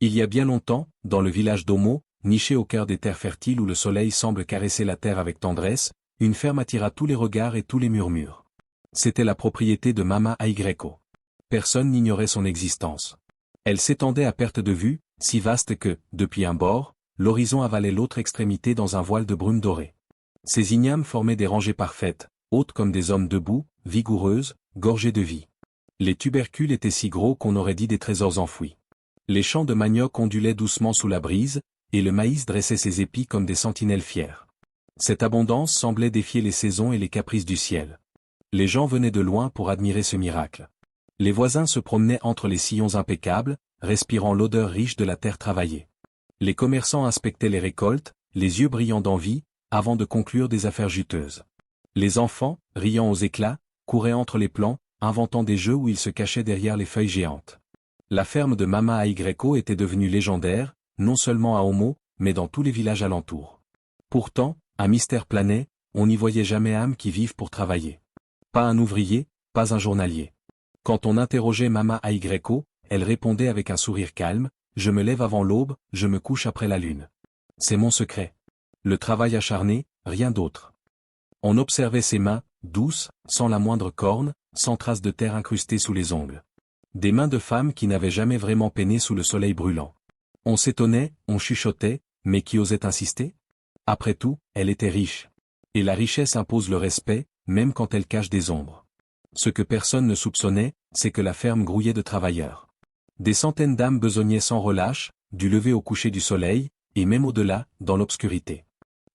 Il y a bien longtemps, dans le village d'Omo, niché au cœur des terres fertiles où le soleil semble caresser la terre avec tendresse, une ferme attira tous les regards et tous les murmures. C'était la propriété de Mama Aigreko. Personne n'ignorait son existence. Elle s'étendait à perte de vue, si vaste que, depuis un bord, l'horizon avalait l'autre extrémité dans un voile de brume dorée. Ces ignames formaient des rangées parfaites, hautes comme des hommes debout, vigoureuses, gorgées de vie. Les tubercules étaient si gros qu'on aurait dit des trésors enfouis. Les champs de manioc ondulaient doucement sous la brise, et le maïs dressait ses épis comme des sentinelles fières. Cette abondance semblait défier les saisons et les caprices du ciel. Les gens venaient de loin pour admirer ce miracle. Les voisins se promenaient entre les sillons impeccables, respirant l'odeur riche de la terre travaillée. Les commerçants inspectaient les récoltes, les yeux brillants d'envie, avant de conclure des affaires juteuses. Les enfants, riant aux éclats, couraient entre les plants, inventant des jeux où ils se cachaient derrière les feuilles géantes. La ferme de Mama Aigreko était devenue légendaire, non seulement à Omo, mais dans tous les villages alentours. Pourtant, un mystère planait, on n'y voyait jamais âme qui vive pour travailler. Pas un ouvrier, pas un journalier. Quand on interrogeait Mama Aigreko, elle répondait avec un sourire calme, « Je me lève avant l'aube, je me couche après la lune. C'est mon secret. Le travail acharné, rien d'autre. » On observait ses mains, douces, sans la moindre corne, sans trace de terre incrustée sous les ongles. Des mains de femme qui n'avaient jamais vraiment peiné sous le soleil brûlant. On s'étonnait, on chuchotait, mais qui osait insister? Après tout, elle était riche. Et la richesse impose le respect, même quand elle cache des ombres. Ce que personne ne soupçonnait, c'est que la ferme grouillait de travailleurs. Des centaines d'âmes besognaient sans relâche, du lever au coucher du soleil, et même au-delà, dans l'obscurité.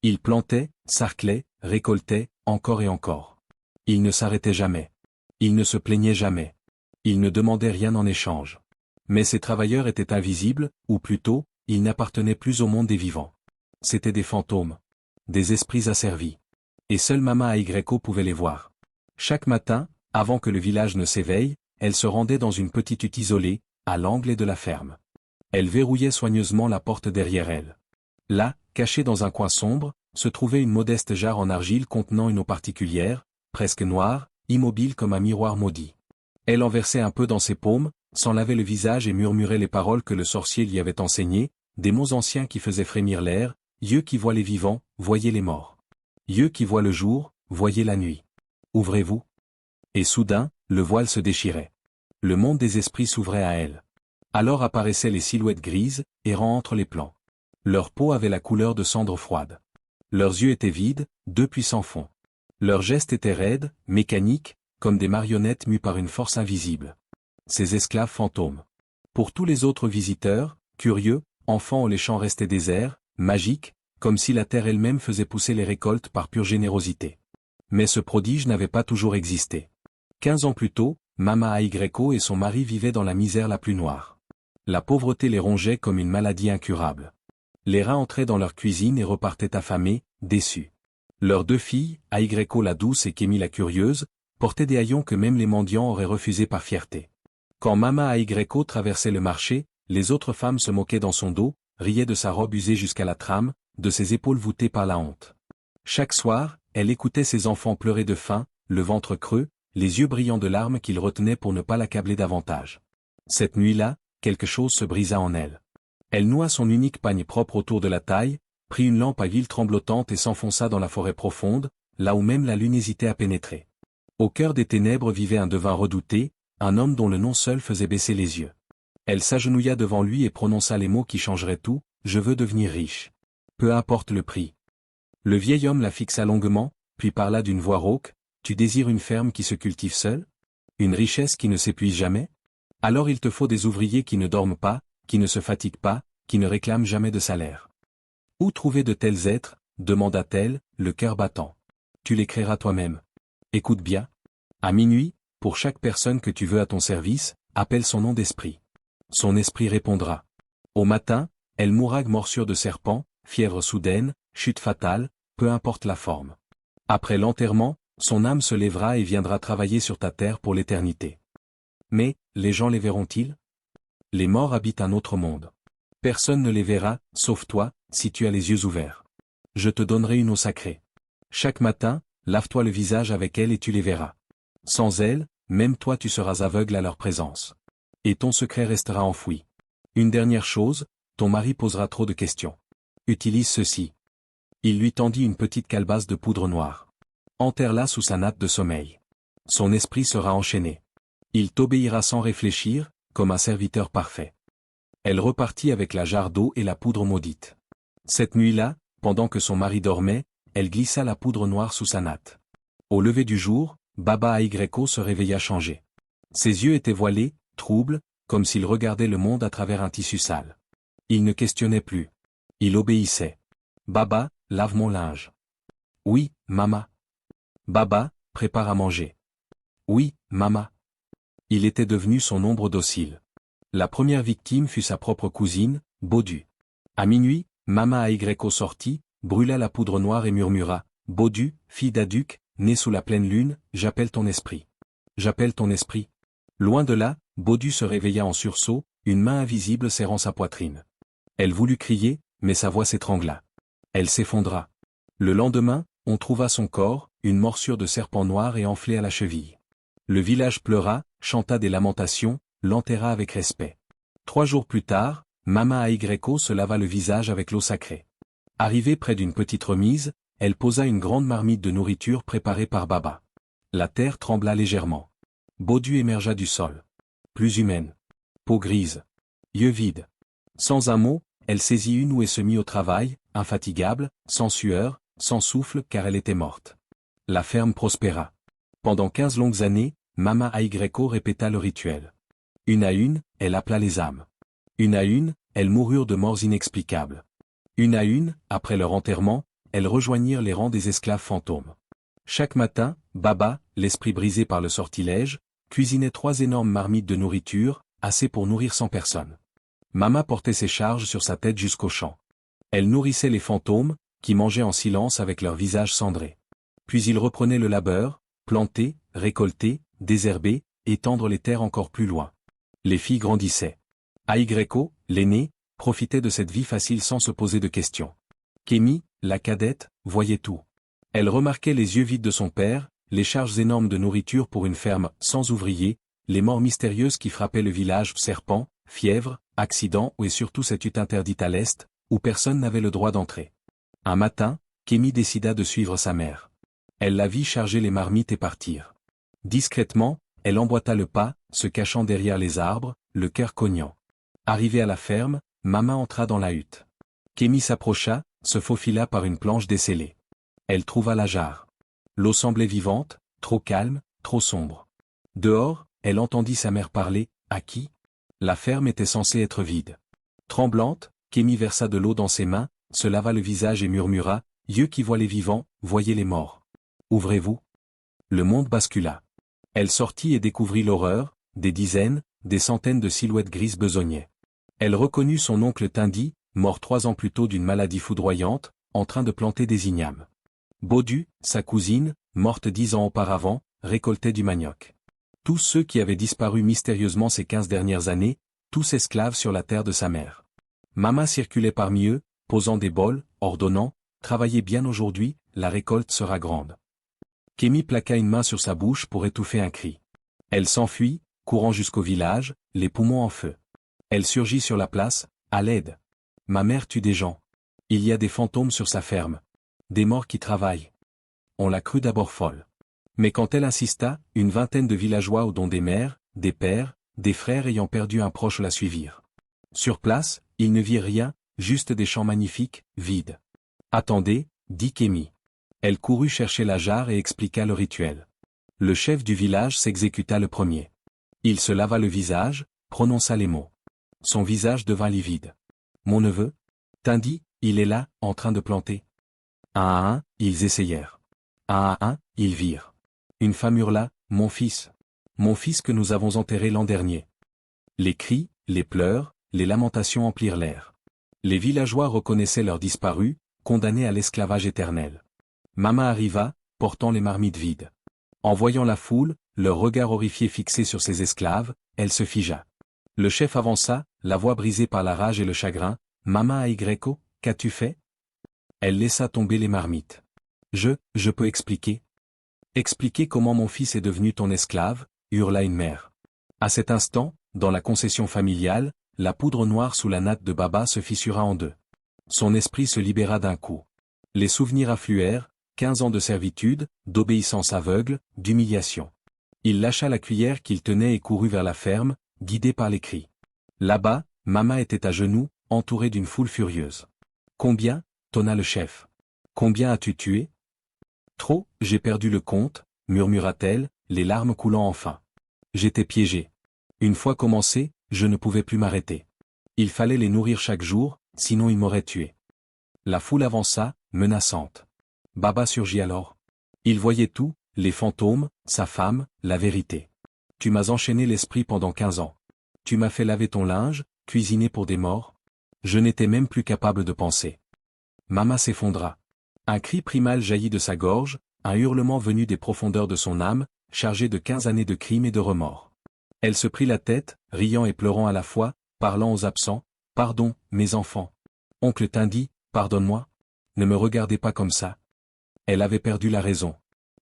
Ils plantaient, sarclaient, récoltaient, encore et encore. Ils ne s'arrêtaient jamais. Ils ne se plaignaient jamais. Ils ne demandaient rien en échange. Mais ces travailleurs étaient invisibles, ou plutôt, ils n'appartenaient plus au monde des vivants. C'étaient des fantômes. Des esprits asservis. Et seule Mama Aigreko pouvait les voir. Chaque matin, avant que le village ne s'éveille, elle se rendait dans une petite hutte isolée, à l'angle de la ferme. Elle verrouillait soigneusement la porte derrière elle. Là, cachée dans un coin sombre, se trouvait une modeste jarre en argile contenant une eau particulière, presque noire, immobile comme un miroir maudit. Elle en versait un peu dans ses paumes, s'en lavait le visage et murmurait les paroles que le sorcier lui avait enseignées, des mots anciens qui faisaient frémir l'air, « Yeux qui voient les vivants, voyez les morts. Yeux qui voient le jour, voyez la nuit. Ouvrez-vous. » Et soudain, le voile se déchirait. Le monde des esprits s'ouvrait à elle. Alors apparaissaient les silhouettes grises, errant entre les plants. Leur peau avait la couleur de cendre froide. Leurs yeux étaient vides, deux puissants fonds. Leurs gestes étaient raides, mécaniques, comme des marionnettes mues par une force invisible. Ces esclaves fantômes. Pour tous les autres visiteurs, curieux, enfants où les champs restaient déserts, magiques, comme si la terre elle-même faisait pousser les récoltes par pure générosité. Mais ce prodige n'avait pas toujours existé. 15 ans plus tôt, Mama Aigreko et son mari vivaient dans la misère la plus noire. La pauvreté les rongeait comme une maladie incurable. Les rats entraient dans leur cuisine et repartaient affamés, déçus. Leurs deux filles, Aigreko la douce et Kémi la curieuse, portaient des haillons que même les mendiants auraient refusés par fierté. Quand Mama Aigreko traversait le marché, les autres femmes se moquaient dans son dos, riaient de sa robe usée jusqu'à la trame, de ses épaules voûtées par la honte. Chaque soir, elle écoutait ses enfants pleurer de faim, le ventre creux, les yeux brillants de larmes qu'ils retenaient pour ne pas l'accabler davantage. Cette nuit-là, quelque chose se brisa en elle. Elle noua son unique pagne propre autour de la taille, prit une lampe à huile tremblotante et s'enfonça dans la forêt profonde, là où même la lune hésitait à pénétrer. Au cœur des ténèbres vivait un devin redouté, un homme dont le nom seul faisait baisser les yeux. Elle s'agenouilla devant lui et prononça les mots qui changeraient tout, « Je veux devenir riche. Peu importe le prix. » Le vieil homme la fixa longuement, puis parla d'une voix rauque, « Tu désires une ferme qui se cultive seule? Une richesse qui ne s'épuise jamais? Alors il te faut des ouvriers qui ne dorment pas, qui ne se fatiguent pas, qui ne réclament jamais de salaire. » « Où trouver de tels êtres? Demanda-t-elle, le cœur battant. « Tu les créeras toi-même. Écoute bien. À minuit, pour chaque personne que tu veux à ton service, appelle son nom d'esprit. Son esprit répondra. Au matin, elle mourra morsure de serpent, fièvre soudaine, chute fatale, peu importe la forme. Après l'enterrement, son âme se lèvera et viendra travailler sur ta terre pour l'éternité. Mais, les gens les verront-ils? Les morts habitent un autre monde. Personne ne les verra, sauf toi, si tu as les yeux ouverts. Je te donnerai une eau sacrée. Chaque matin, lave-toi le visage avec elle et tu les verras. Sans elle, même toi tu seras aveugle à leur présence. Et ton secret restera enfoui. Une dernière chose, ton mari posera trop de questions. Utilise ceci. Il lui tendit une petite calebasse de poudre noire. Enterre-la sous sa natte de sommeil. Son esprit sera enchaîné. Il t'obéira sans réfléchir, comme un serviteur parfait. Elle repartit avec la jarre d'eau et la poudre maudite. Cette nuit-là, pendant que son mari dormait, elle glissa la poudre noire sous sa natte. Au lever du jour, Baba Aigreco se réveilla changé. Ses yeux étaient voilés, troubles, comme s'il regardait le monde à travers un tissu sale. Il ne questionnait plus. Il obéissait. Baba, lave mon linge. Oui, maman. Baba, prépare à manger. Oui, maman. Il était devenu son ombre docile. La première victime fut sa propre cousine, Baudu. À minuit, Mama Aigreco sortit, brûla la poudre noire et murmura, « Baudu, fille d'Aduc, née sous la pleine lune, j'appelle ton esprit. J'appelle ton esprit. » Loin de là, Baudu se réveilla en sursaut, une main invisible serrant sa poitrine. Elle voulut crier, mais sa voix s'étrangla. Elle s'effondra. Le lendemain, on trouva son corps, une morsure de serpent noir et enflé à la cheville. Le village pleura, chanta des lamentations, l'enterra avec respect. 3 jours plus tard, Mama Aigreco se lava le visage avec l'eau sacrée. Arrivée près d'une petite remise, elle posa une grande marmite de nourriture préparée par Baba. La terre trembla légèrement. Baudu émergea du sol. Plus humaine. Peau grise. Yeux vides. Sans un mot, elle saisit une ouée et se mit au travail, infatigable, sans sueur, sans souffle car elle était morte. La ferme prospéra. Pendant 15 longues années, Mama Aigreco répéta le rituel. Une à une, elle appela les âmes. Une à une, elles moururent de morts inexplicables. Une à une, après leur enterrement, elles rejoignirent les rangs des esclaves fantômes. Chaque matin, Baba, l'esprit brisé par le sortilège, cuisinait 3 énormes marmites de nourriture, assez pour nourrir 100 personnes. Mama portait ses charges sur sa tête jusqu'au champ. Elle nourrissait les fantômes, qui mangeaient en silence avec leur visage cendré. Puis ils reprenaient le labeur, planter, récolter, désherber, étendre les terres encore plus loin. Les filles grandissaient. Aigreco, l'aînée, profitait de cette vie facile sans se poser de questions. Kémi, la cadette, voyait tout. Elle remarquait les yeux vides de son père, les charges énormes de nourriture pour une ferme sans ouvriers, les morts mystérieuses qui frappaient le village, serpents, fièvre, accidents et surtout cette hutte interdite à l'est, où personne n'avait le droit d'entrer. Un matin, Kémi décida de suivre sa mère. Elle la vit charger les marmites et partir. Discrètement, elle emboîta le pas, se cachant derrière les arbres, le cœur cognant. Arrivée à la ferme, Mama entra dans la hutte. Kémi s'approcha, se faufila par une planche descellée. Elle trouva la jarre. L'eau semblait vivante, trop calme, trop sombre. Dehors, elle entendit sa mère parler, à qui? La ferme était censée être vide. Tremblante, Kémi versa de l'eau dans ses mains, se lava le visage et murmura, « Yeux qui voient les vivants, voyez les morts. Ouvrez-vous. » Le monde bascula. Elle sortit et découvrit l'horreur, des dizaines, des centaines de silhouettes grises besognaient. Elle reconnut son oncle Tindi, mort 3 ans plus tôt d'une maladie foudroyante, en train de planter des ignames. Baudu, sa cousine, morte 10 ans auparavant, récoltait du manioc. Tous ceux qui avaient disparu mystérieusement ces 15 dernières années, tous esclaves sur la terre de sa mère. Mama circulait parmi eux, posant des bols, ordonnant, « Travaillez bien aujourd'hui, la récolte sera grande. » Kémi plaqua une main sur sa bouche pour étouffer un cri. Elle s'enfuit, courant jusqu'au village, les poumons en feu. Elle surgit sur la place, « À l'aide. Ma mère tue des gens. Il y a des fantômes sur sa ferme. Des morts qui travaillent. » On la crut d'abord folle. Mais quand elle insista, une vingtaine de villageois dont des mères, des pères, des frères ayant perdu un proche la suivirent. Sur place, ils ne virent rien, juste des champs magnifiques, vides. « Attendez, » dit Kémi. Elle courut chercher la jarre et expliqua le rituel. Le chef du village s'exécuta le premier. Il se lava le visage, prononça les mots. Son visage devint livide. « Mon neveu? Tindi, il est là, en train de planter. » Un à un, ils essayèrent. Un à un, ils virent. Une femme hurla, « Mon fils que nous avons enterré l'an dernier. » Les cris, les pleurs, les lamentations emplirent l'air. Les villageois reconnaissaient leurs disparus, condamnés à l'esclavage éternel. Mama arriva, portant les marmites vides. En voyant la foule, leur regard horrifié fixé sur ses esclaves, elle se figea. Le chef avança, la voix brisée par la rage et le chagrin, « Mama Aigreco, qu'as-tu fait ?» Elle laissa tomber les marmites. « Je peux expliquer. » « Expliquer comment mon fils est devenu ton esclave » hurla une mère. À cet instant, dans la concession familiale, la poudre noire sous la natte de Baba se fissura en deux. Son esprit se libéra d'un coup. Les souvenirs affluèrent, 15 ans de servitude, d'obéissance aveugle, d'humiliation. Il lâcha la cuillère qu'il tenait et courut vers la ferme, guidé par les cris. Là-bas, Mama était à genoux, entourée d'une foule furieuse. « Combien » tonna le chef. « Combien as-tu tué ?»« Trop, j'ai perdu le compte » murmura-t-elle, les larmes coulant enfin. « J'étais piégée. Une fois commencé, je ne pouvais plus m'arrêter. Il fallait les nourrir chaque jour, sinon ils m'auraient tué. » La foule avança, menaçante. Baba surgit alors. Il voyait tout, les fantômes, sa femme, la vérité. « Tu m'as enchaîné l'esprit pendant 15 ans. Tu m'as fait laver ton linge, cuisiner pour des morts. Je n'étais même plus capable de penser. » Mama s'effondra. Un cri primal jaillit de sa gorge, un hurlement venu des profondeurs de son âme, chargé de 15 années de crimes et de remords. Elle se prit la tête, riant et pleurant à la fois, parlant aux absents. « Pardon, mes enfants. Oncle Tindy, pardonne-moi. Ne me regardez pas comme ça. » Elle avait perdu la raison.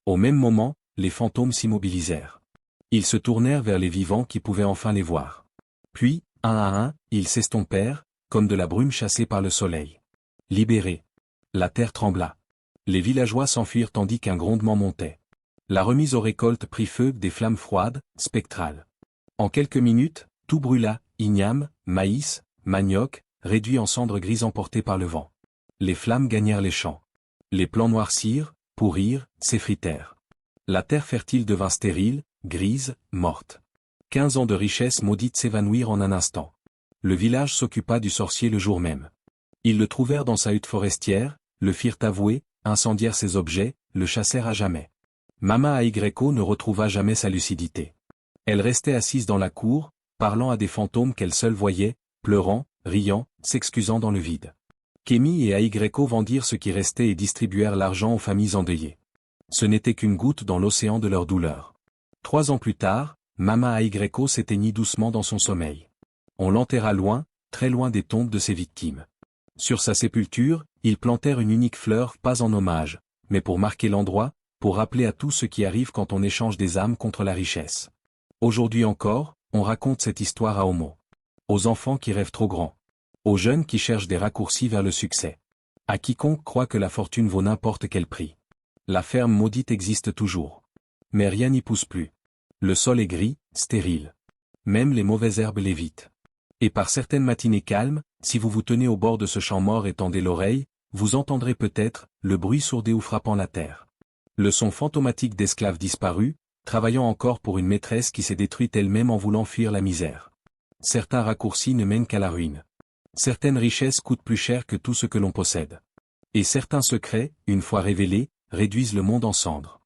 Au même moment, les fantômes s'immobilisèrent. Ils se tournèrent vers les vivants qui pouvaient enfin les voir. Puis, un à un, ils s'estompèrent, comme de la brume chassée par le soleil. Libérés. La terre trembla. Les villageois s'enfuirent tandis qu'un grondement montait. La remise aux récoltes prit feu, des flammes froides, spectrales. En quelques minutes, tout brûla, ignames, maïs, manioc, réduits en cendres grises emportées par le vent. Les flammes gagnèrent les champs. Les plants noircirent, pourrirent, s'effritèrent. La terre fertile devint stérile, grise, morte. 15 ans de richesse maudite s'évanouirent en un instant. Le village s'occupa du sorcier le jour même. Ils le trouvèrent dans sa hutte forestière, le firent avouer, incendièrent ses objets, le chassèrent à jamais. Mama Aigreco ne retrouva jamais sa lucidité. Elle restait assise dans la cour, parlant à des fantômes qu'elle seule voyait, pleurant, riant, s'excusant dans le vide. Kémy et Aigreco vendirent ce qui restait et distribuèrent l'argent aux familles endeuillées. Ce n'était qu'une goutte dans l'océan de leur douleur. 3 ans plus tard, Mama Aigreco s'éteignit doucement dans son sommeil. On l'enterra loin, très loin des tombes de ses victimes. Sur sa sépulture, ils plantèrent une unique fleur, pas en hommage, mais pour marquer l'endroit, pour rappeler à tout ce qui arrive quand on échange des âmes contre la richesse. Aujourd'hui encore, on raconte cette histoire à Homo. Aux enfants qui rêvent trop grand. Aux jeunes qui cherchent des raccourcis vers le succès. À quiconque croit que la fortune vaut n'importe quel prix. La ferme maudite existe toujours. Mais rien n'y pousse plus. Le sol est gris, stérile. Même les mauvaises herbes l'évitent. Et par certaines matinées calmes, si vous vous tenez au bord de ce champ mort et tendez l'oreille, vous entendrez peut-être le bruit sourdé ou frappant la terre. Le son fantomatique d'esclaves disparus, travaillant encore pour une maîtresse qui s'est détruite elle-même en voulant fuir la misère. Certains raccourcis ne mènent qu'à la ruine. Certaines richesses coûtent plus cher que tout ce que l'on possède. Et certains secrets, une fois révélés, réduisent le monde en cendres.